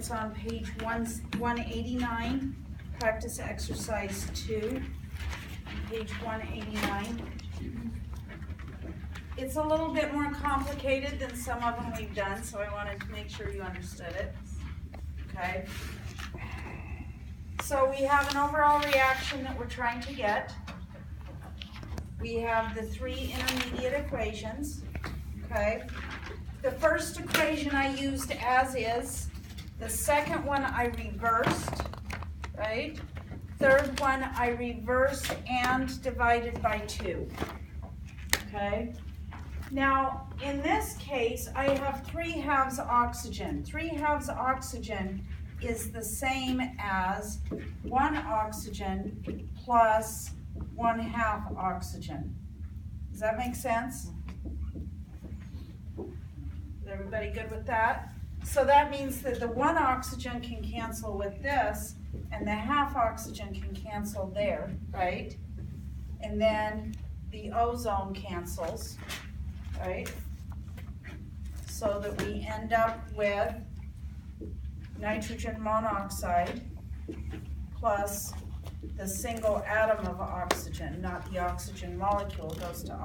it's on page 189, practice exercise 2, page 189. It's a little bit more complicated than some of them we've done, so I wanted to make sure you understood it. Okay. So we have an overall reaction that we're trying to get. We have the 3 intermediate equations. Okay. The first equation I used as is. The second one I reversed, right? Third one I reversed and divided by 2. Okay. Now, in this case, I have 3/2 oxygen. 3/2 oxygen is the same as 1 oxygen plus 1/2 oxygen. Does that make sense? Is everybody good with that? So that means that the 1 oxygen can cancel with this, and the 1/2 oxygen can cancel there, right? And then the ozone cancels. Right? So that we end up with nitrogen monoxide plus the single atom of oxygen, not the oxygen molecule, goes to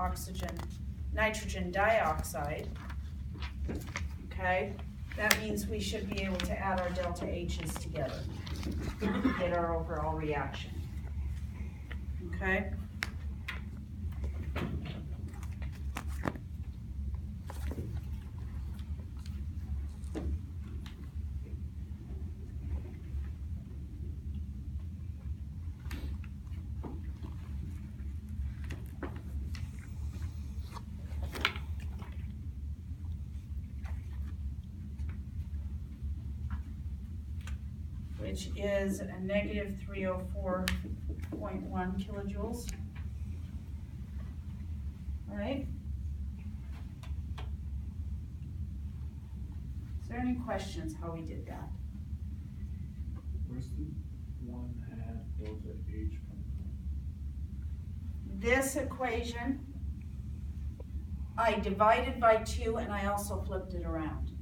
nitrogen dioxide. Okay? That means we should be able to add our delta H's together to get our overall reaction. Okay? Which is a negative 304.1 kilojoules. All right. Is there any questions how we did that? Where's the 1/2 delta H come from? This equation, I divided by 2 and I also flipped it around.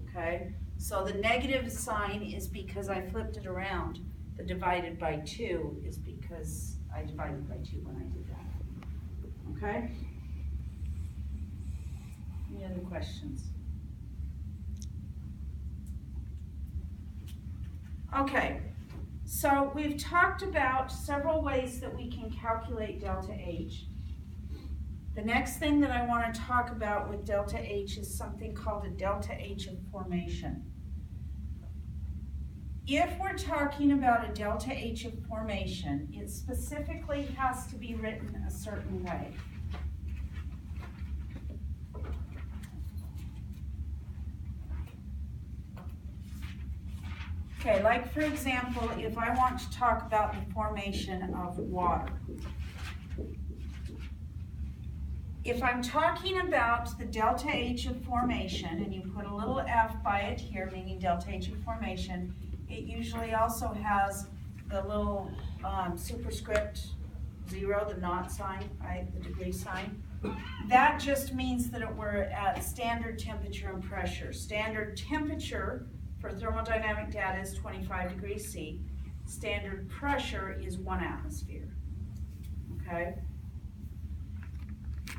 Okay? So the negative sign is because I flipped it around. The divided by 2 is because I divided by 2 when I did that. Okay? Any other questions? Okay, so we've talked about several ways that we can calculate delta H. The next thing that I want to talk about with delta H is something called a delta H of formation. If we're talking about a delta H of formation, it specifically has to be written a certain way. Okay, like for example, if I want to talk about the formation of water. If I'm talking about the delta H of formation, and you put a little f by it here, meaning delta H of formation, it usually also has the little superscript 0, the not sign, right, the degree sign. That just means that we're at standard temperature and pressure. Standard temperature for thermodynamic data is 25 degrees C. Standard pressure is 1 atmosphere, okay?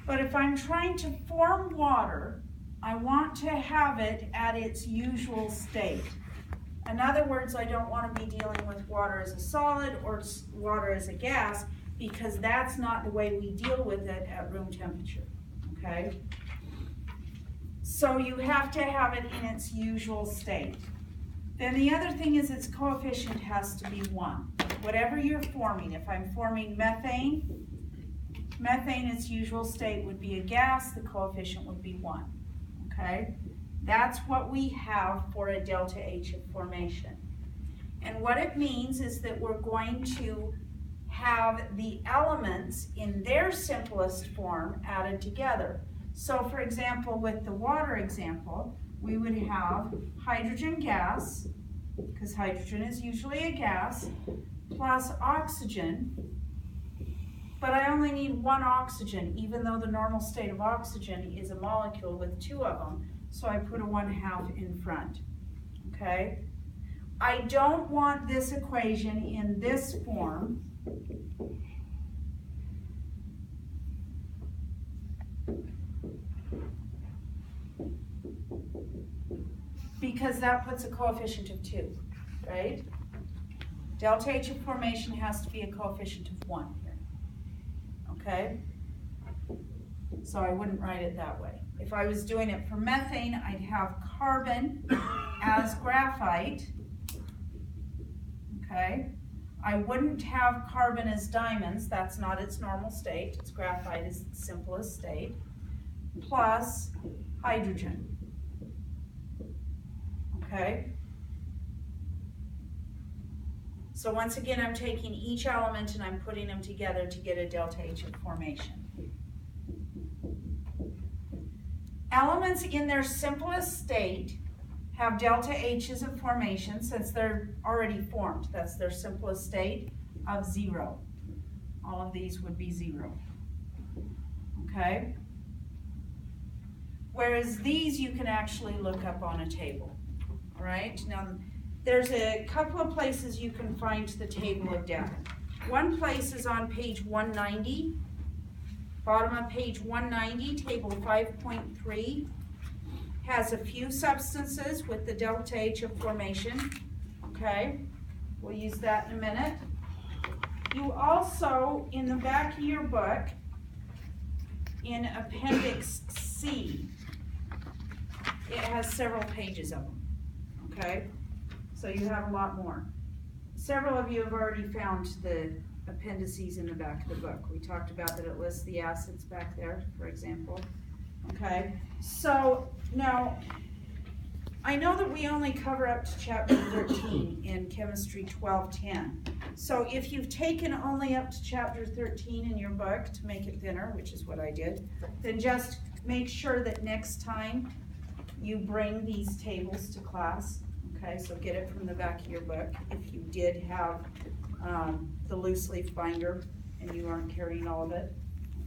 But if I'm trying to form water, I want to have it at its usual state. In other words, I don't want to be dealing with water as a solid or water as a gas, because that's not the way we deal with it at room temperature, okay? So you have to have it in its usual state. Then the other thing is its coefficient has to be 1. Whatever you're forming, if I'm forming methane, its usual state would be a gas, the coefficient would be 1, okay? That's what we have for a delta H of formation. And what it means is that we're going to have the elements in their simplest form added together. So for example, with the water example, we would have hydrogen gas, because hydrogen is usually a gas, plus oxygen. But I only need 1 oxygen, even though the normal state of oxygen is a molecule with 2 of them. So I put a 1/2 in front, okay? I don't want this equation in this form. Because that puts a coefficient of 2, right? Delta H of formation has to be a coefficient of 1 here, okay? So I wouldn't write it that way. If I was doing it for methane, I'd have carbon as graphite, okay? I wouldn't have carbon as diamonds, that's not its normal state, its graphite is its simplest state, plus hydrogen. Okay? So once again, I'm taking each element and I'm putting them together to get a delta H of formation. Elements in their simplest state have delta H's of formation since they're already formed. That's their simplest state of 0. All of these would be 0. Okay? Whereas these you can actually look up on a table. All right? Now, there's a couple of places you can find the table of data. One place is on page 190. Bottom of page 190, table 5.3, has a few substances with the delta H of formation. Okay? We'll use that in a minute. You also, in the back of your book, in Appendix C, it has several pages of them. Okay, so you have a lot more. Several of you have already found the appendices in the back of the book. We talked about that it lists the acids back there, for example. Okay, so now I know that we only cover up to chapter 13 in Chemistry 1210. So if you've taken only up to chapter 13 in your book to make it thinner, which is what I did, then just make sure that next time you bring these tables to class. Okay, so get it from the back of your book. If you did have the loose leaf binder and you aren't carrying all of it.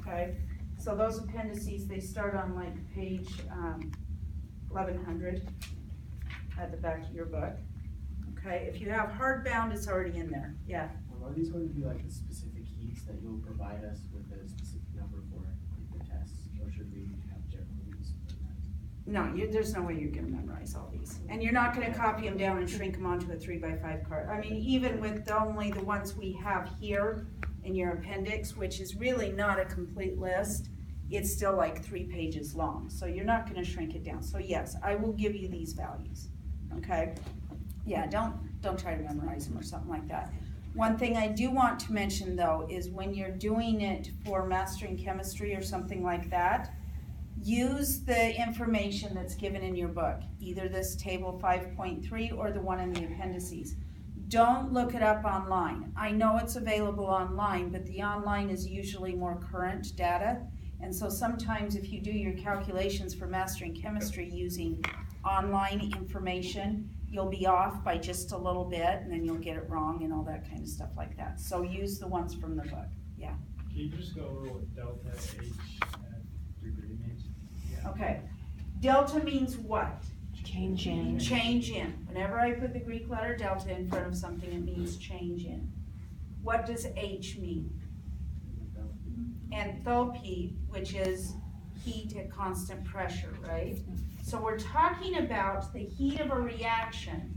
Okay, so those appendices, they start on like page 1100 at the back of your book. Okay, if you have hardbound, it's already in there. Yeah. Are these going to be like the specific heats that you'll provide us with a specific number for like the tests, or should we have general heats? No, there's no way you're going to memorize all these. And you're not going to copy them down and shrink them onto a 3x5 card. I mean, even with only the ones we have here in your appendix, which is really not a complete list, it's still like 3 pages long. So you're not going to shrink it down. So yes, I will give you these values. Okay? Yeah, don't try to memorize them or something like that. One thing I do want to mention though is when you're doing it for mastering chemistry or something like that, use the information that's given in your book, either this table 5.3 or the one in the appendices. Don't look it up online. I know it's available online, but the online is usually more current data. And so sometimes if you do your calculations for mastering chemistry using online information, you'll be off by just a little bit and then you'll get it wrong and all that kind of stuff like that. So use the ones from the book. Yeah. Can you just go over what delta H and degree means? Yeah. Okay. Delta means what? Change in. Change in. Whenever I put the Greek letter delta in front of something, it means change in. What does H mean? Enthalpy, which is heat at constant pressure, right? So we're talking about the heat of a reaction.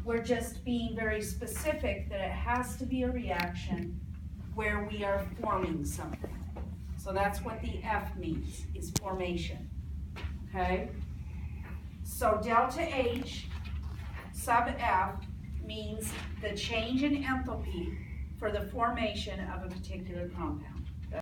We're just being very specific that it has to be a reaction where we are forming something. So that's what the F means, is formation, okay? So delta H sub F means the change in enthalpy for the formation of a particular compound.